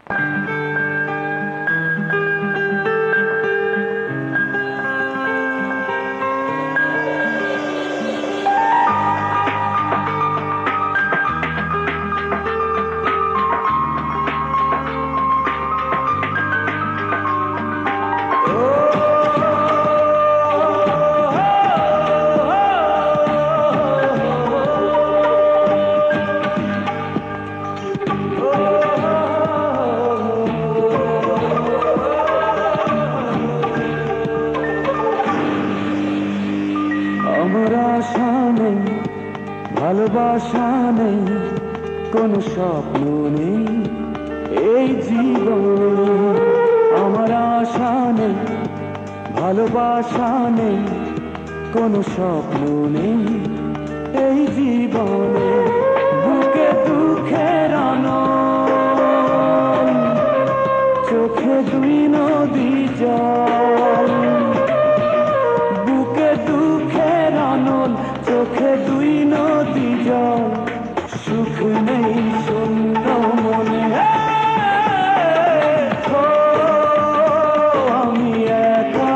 আমার আশা নেই, ভালোবাসা নেই, কোনো স্বপ্ন নেই এই জীবনে। আমার আশা নেই, ভালোবাসা নেই, কোনো স্বপ্ন নেই এই জীবনে। বুকে দুঃখের আনন, চোখে দুই নদী জল। বুকে দুঃখের আনন, চোখে দুই নদী জল। সুখ নেই শূন্য মনে, আমি একা,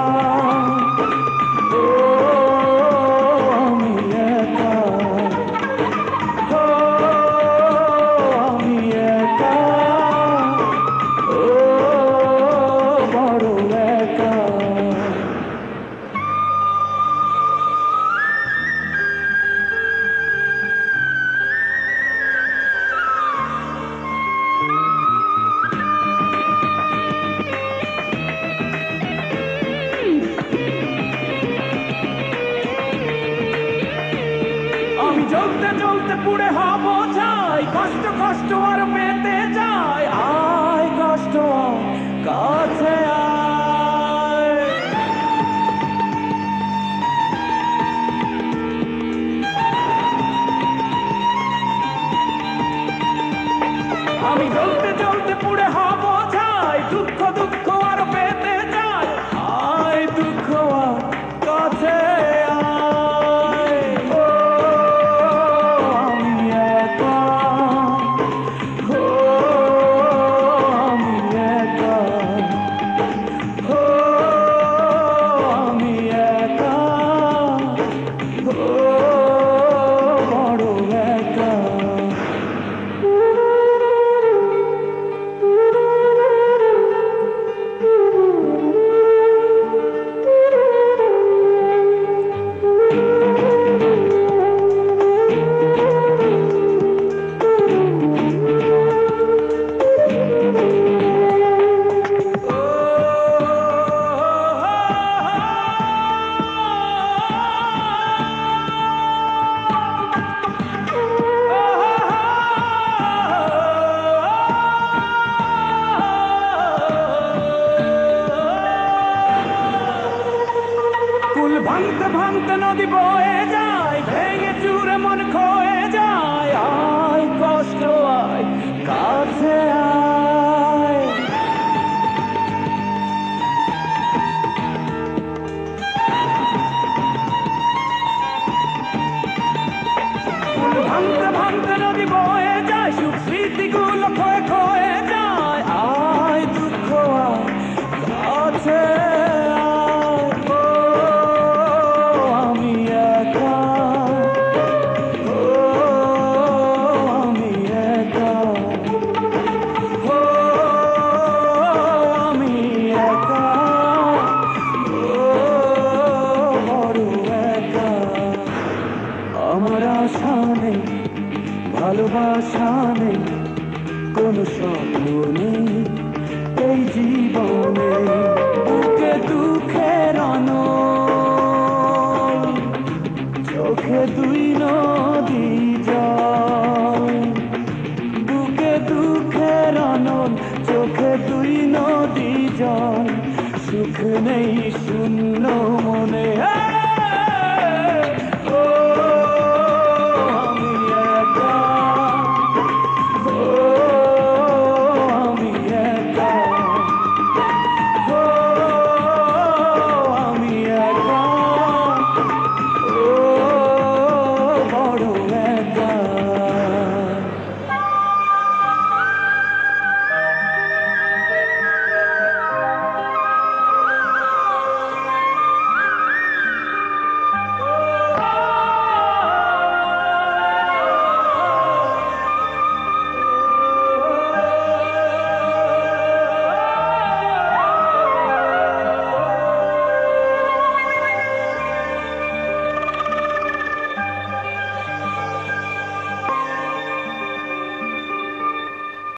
আমি একা, আমি একা, বড় একা। আমি চলতে চলতে পুড়ে হব ছাই, কষ্ট কষ্ট আর পেতে যাই। আয় কষ্ট কাছে আয়, আমি চলতে চলতে পুড়ে হব ছাই। দুঃখ দুঃখ আর পেতে যাই। আয় দুঃখ আর কাছে আয়, আমি একা, আমি একা, আমি একা, বড় একা। কুল ভাঙতে ভাঙতে নদী বয়ে যায়, ভেঙে চুরে মন খয়ে যায়। আয় কষ্ট আয় কাছে আয়, কুল ভাঙতে ভাঙতে নদী বয়ে যায়, সুখ স্মৃতিগুলো ক্ষয়ে ক্ষয়ে যায়। আয় দুঃখ আয় কাছে ভালোবাসা নেই, কোনো স্বপ্ন নেই এই জীবনে। বুকে দুঃখের আনন, চোখে দুই নদী জল। বুকে দুঃখের আনন, চোখে দুই নদী জল। সুখ নেই শূন্য মনে।